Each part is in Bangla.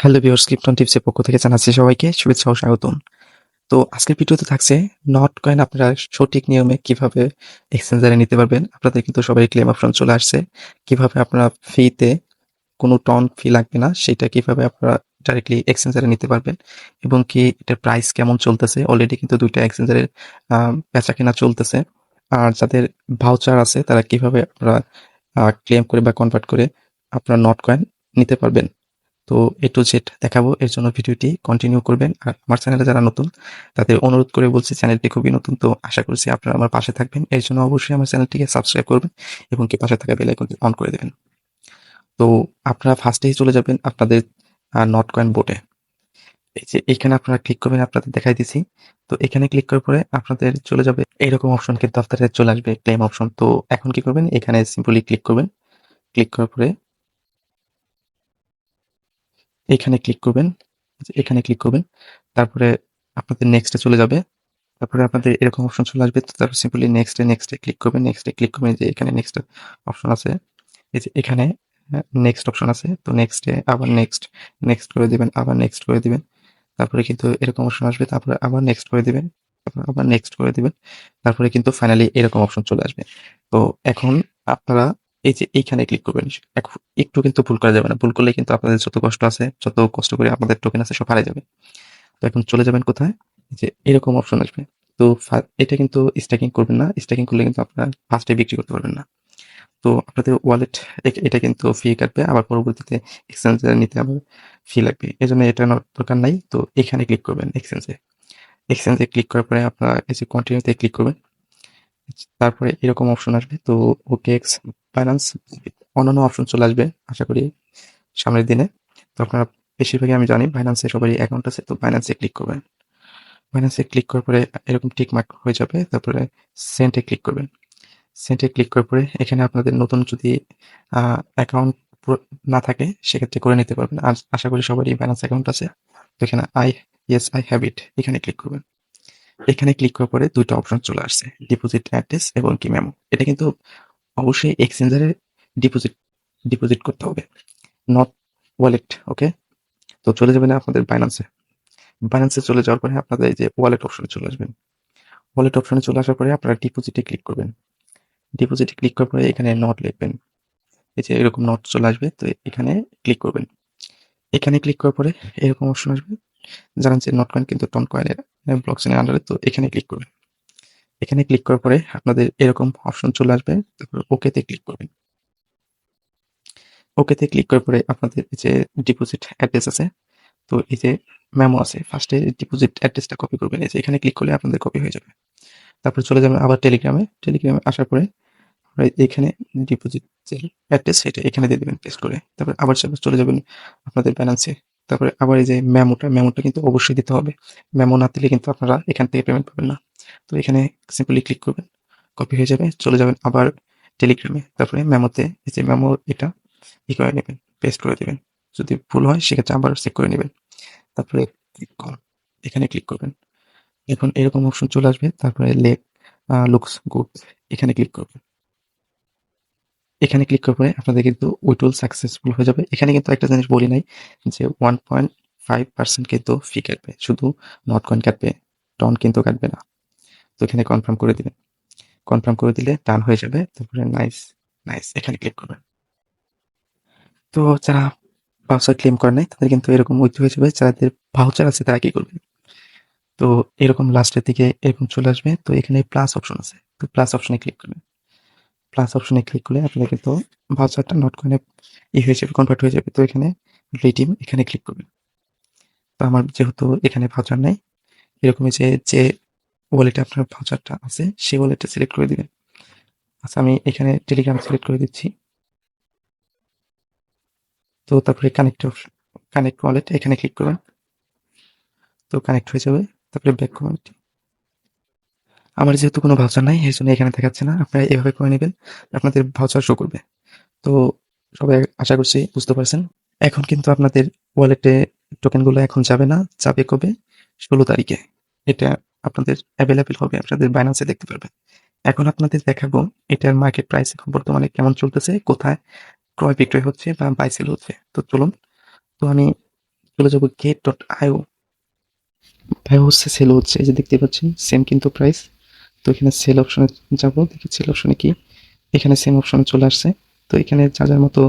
হ্যালো ভিউয়ার্স, ক্রিপ্টন টিপসের পক্ষ থেকে জানাচ্ছি সবাইকে শুভেচ্ছা ও স্বাগতম। তো আজকের ভিডিওতে থাকছে নট কয়েন আপনারা সঠিক নিয়মে কিভাবে এক্সচেঞ্জারে নিতে পারবেন। আপনাদের কিন্তু সবারই ক্লেম অপশন চলে আসছে। কিভাবে আপনারা ফ্রিতে কোনো টন ফি লাগবে না, সেটা কিভাবে আপনারা ডাইরেক্টলি এক্সচেঞ্জারে নিতে পারবেন এবং কি এটার প্রাইস কেমন চলতেছে। অলরেডি কিন্তু ২ টা এক্সচেঞ্জারের বেচা-কেনা চলতেছে। আর যাদের ভাউচার আছে তারা কিভাবে আপনারা ক্লেম করে বা কনভার্ট করে আপনারা নট কয়েন নিতে পারবেন। তো A to Z দেখাবো। এর জন্য ভিডিওটি কন্টিনিউ করবেন। আর আমার চ্যানেলে যারা নতুন তাদের অনুরোধ করে বলছি, চ্যানেলটি খুবই নতুন, তো আশা করছি আপনারা আমার পাশে থাকবেন। এর জন্য অবশ্যই আমার চ্যানেলটিকে সাবস্ক্রাইব করবেন এবং কি পাশে থাকা বেল আইকনটি অন করে দেবেন। তো আপনারা ফার্স্টেই চলে যাবেন আপনাদের নট কয়েন বোটে। এই যে এখানে আপনারা ক্লিক করবেন, আপনাদের দেখাই দিছি। তো এখানে ক্লিক করার পরে আপনাদের চলে যাবে এইরকম অপশন, কিন্তু আপনাদের চলে আসবে ক্লেম অপশন। তো এখন কি করবেন, এখানে সিম্পলি ক্লিক করবেন। ক্লিক করার পরে এখানে ক্লিক করবেন, এখানে ক্লিক করবেন। তারপরে আপনাদের নেক্সটে চলে যাবে। তারপরে আপনাদের এরকম অপশন চলে আসবে। তো তারপর সিম্পলি নেক্সটে ক্লিক করবেন। নেক্সটে ক্লিক করবেন, যে এখানে নেক্সট অপশন আছে। এই যে এখানে নেক্সট অপশন আছে। তো নেক্সটে আবার নেক্সট করে দিবেন, আবার নেক্সট করে দিবেন। তারপরে কিন্তু এরকম অপশন আসবে। তারপরে আবার নেক্সট করে দিবেন, তারপর আবার নেক্সট করে দিবেন। তারপরে কিন্তু ফাইনালি এরকম অপশন চলে আসবে। তো এখন আপনারা এই যে এইখানে ক্লিক করবেন। একটু কিন্তু ভুল করা যাবে না। ভুল করলে কিন্তু আপনাদের যত কষ্ট আছে, যত কষ্ট করে আপনাদের টোকেন আছে সব হারিয়ে যাবে। তো এখন চলে যাবেন কোথায়? যে এরকম অপশন আসবে। তো এটা কিন্তু স্ট্যাকিং করবেন না। স্ট্যাকিং করলে কিন্তু আপনারা ফার্স্টে বিক্রি করতে পারবেন না। তো আপনাদের ওয়ালেট এটা কিন্তু ফি কাটবে। আবার পরবর্তীতে এক্সচেঞ্জে নিতে আবার ফি লাগবে। এজন্য এটা নেওয়ার দরকার নাই। তো এখানে ক্লিক করবেন এক্সচেঞ্জে। এক্সচেঞ্জে ক্লিক করার পরে আপনারা এই যে কন্টিনিউতে ক্লিক করবেন। তারপরে এরকম অপশন আসবে। তো OKX, বাইন্যান্স, অন্যান্য অপশন চলে আসবে আশা করি সামনের দিনে। তো আপনারা বেশিরভাগই আমি জানি বাইন্যান্সে সবারই অ্যাকাউন্ট আছে। তো বাইন্যান্সে ক্লিক করবেন। বাইন্যান্সে ক্লিক করার পরে এরকম টিক মার্ক হয়ে যাবে। তারপরে সেন্টে ক্লিক করবেন। সেন্টে ক্লিক করার পরে এখানে আপনাদের নতুন যদি অ্যাকাউন্ট না থাকে সেক্ষেত্রে করে নিতে পারবেন। আর আশা করি সবারই বাইন্যান্স অ্যাকাউন্ট আছে। তো এখানে আই হ্যাভ ইট, এখানে ক্লিক করবেন। এখানে ক্লিক করার পরে ২ টা অপশন চলে আসছে। ডিপোজিট অ্যাড্রেস এবং কি মেমো। এটা কিন্তু অবশ্যই এক্সচেঞ্জারে ডিপোজিট ডিপোজিট করতে হবে। নট ওয়ালেট, ওকে? তো চলে যাবেন আপনাদের বাইন্যান্সে। বাইন্যান্সে চলে যাওয়ার পরে আপনাদের এই যে ওয়ালেট অপশনে চলে আসবেন। ওয়ালেট অপশনে চলে আসার পরে আপনারা ডিপোজিটে ক্লিক করবেন। ডিপোজিটে ক্লিক করার পরে এখানে নট লিখবেন। এই যে এরকম নট চলে আসবে। তো এখানে ক্লিক করবেন। এখানে ক্লিক করার পরে এরকম অপশন আসবে। জানেন যে নট কয়েন কিন্তু টন কয়েনের ব্লকচেনের আন্ডারে। তো এখানে ক্লিক করবেন। এখানে ক্লিক করার পরে আপনাদের এরকম অপশন চলে আসবে। তারপর ওকেতে ক্লিক করবেন। ওকেতে ক্লিক করার পরে আপনাদের এই যে ডিপোজিট অ্যাড্রেস আছে। তো এই যে মেমো আছে, ফার্স্টে ডিপোজিট অ্যাড্রেসটা কপি করবেন। এই যে এখানে ক্লিক করলে আপনাদের কপি হয়ে যাবে। তারপরে চলে যাবেন আবার টেলিগ্রামে। টেলিগ্রামে আসার পরে এখানে ডিপোজিট যে অ্যাড্রেস সেটা এখানে দিয়ে দিবেন পেস্ট করে। তারপরে আবার চলে যাবেন আপনাদের ব্যালেন্সে। তারপরে আবার এই যে মেমোটা কিন্তু অবশ্যই দিতে হবে। মেমো না দিলে কিন্তু আপনারা এখান থেকে পেমেন্ট পাবেন না। তো এখানে সিম্পলি ক্লিক করবেন, কপি হয়ে যাবে। চলে যাবেন আবার টেলিগ্রামে। তারপরে মেমোতে এই যে মেমো এটা করে নেবেন, পেস্ট করে দিবেন। যদি ভুল হয় সেক্ষেত্রে আবার চেক করে নেবেন। তারপরে ক্লিক এখানে ক্লিক করবেন। এখন এরকম অপশন চলে আসবে। তারপরে লুকস গুড, এখানে ক্লিক করবেন। এখানে ক্লিক করার পরে আপনাদের কিন্তু উইথড্রল সাকসেসফুল হয়ে যাবে। এখানে কিন্তু একটা জিনিস বলি নাই যে 1.5% কিন্তু ফি কাটবে। শুধু নট কয়েন কাটবে, টন কিন্তু কাটবে না। তো এখানে কনফার্ম করে দিবেন। কনফার্ম করে দিলে ডান হয়ে যাবে। তারপরে নাইস এখানে ক্লিক করবেন। তো যারা ভাউচার ক্লেম করে নাই তাদের কিন্তু এরকম উইথড্র হয়ে যাবে। যাদের ভাউচার আছে তারা কি করবে? তো এরকম লাস্টের দিকে এরকম চলে আসবে। তো এখানে প্লাস অপশন আছে। তো প্লাস অপশনে ক্লিক করবেন। প্লাস অপশনে ক্লিক করলে আপনাদের কিন্তু ভাউচারটা নট কয়েনে হয়ে যাবে, কনভার্ট হয়ে যাবে। তো এখানে রিডিম, এখানে ক্লিক করবেন। তো আমার যেহেতু এখানে ভাউচার নাই, এরকমই যে ওয়ালেটে আপনার ভাউচারটা আছে সেই ওয়ালেটটা সিলেক্ট করে দিবেন। আচ্ছা, আমি এখানে টেলিগ্রাম সিলেক্ট করে দিচ্ছি। তো তারপরে কানেক্ট ওয়ালেট, এখানে ক্লিক করবেন। তো কানেক্ট হয়ে যাবে। তারপরে ব্যাক কমিউনিটি। আমার যেহেতু কোনো ভাউচার নাই এর জন্য এখানে দেখাচ্ছে না। আপনারা এভাবে করে নেবেন, আপনাদের ভাউচার শো করবে। তো সবাই আশা করছি বুঝতে পারছেন। এখন কিন্তু আপনাদের ওয়ালেটে টোকেনগুলো এখন যাবে না, যাবে কবে? ১৬ তারিখে। এটা আপনাদের অ্যাভেইলেবল হবে, আপনাদের বাইন্যান্সে দেখতে পারবেন। এখন আপনাদের দেখাবো এটার মার্কেট প্রাইস এখন বর্তমানে কেমন চলতেছে, কোথায় ক্রয় বিক্রয় হচ্ছে বা বাই সেল হচ্ছে। তো চলুন। তো আমি চলে যাবো get.io। ভাই হচ্ছে সেল হচ্ছে, এই যে দেখতে পাচ্ছেন সেম কিন্তু প্রাইস। তো এখানে সেল অপশনে যাবো, দেখি সেল অপশনে কি। এখানে সেম অপশনে চলে আসছে। তো এখানে যার মতো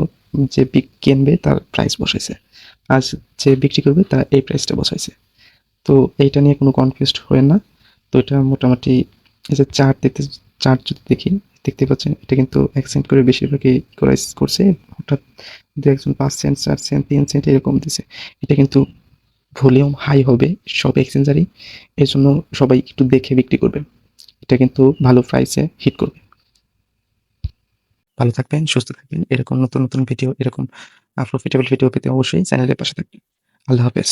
যে কিনবে তার প্রাইস বসাইছে, আর যে বিক্রি করবে তার এই প্রাইসটা বসাইছে। তো এইটা নিয়ে কোনো কনফিউজড হবেন না। তো এটা মোটামুটি এই যে চার্ট যদি দেখি, দেখতে পাচ্ছেন এটা কিন্তু ১ সেন্ট করে বেশিরভাগই করছে। হঠাৎ ২-১ জন ৫ সেন্ট, ৪ সেন্ট, ৩ সেন্ট এরকম দিছে। এটা কিন্তু ভলিউম হাই হবে সব এক্সচেঞ্জারই। এজন্য সবাই একটু দেখে বিক্রি করবে। এটা কিন্তু ভালো প্রাইসে হিট করবে। ভালো থাকবেন, সুস্থ থাকবেন। এরকম নতুন ভিডিও, এরকম প্রফিটেবল ভিডিও পেতে অবশ্যই চ্যানেলের পাশে থাকবেন। আল্লাহ হাফেজ।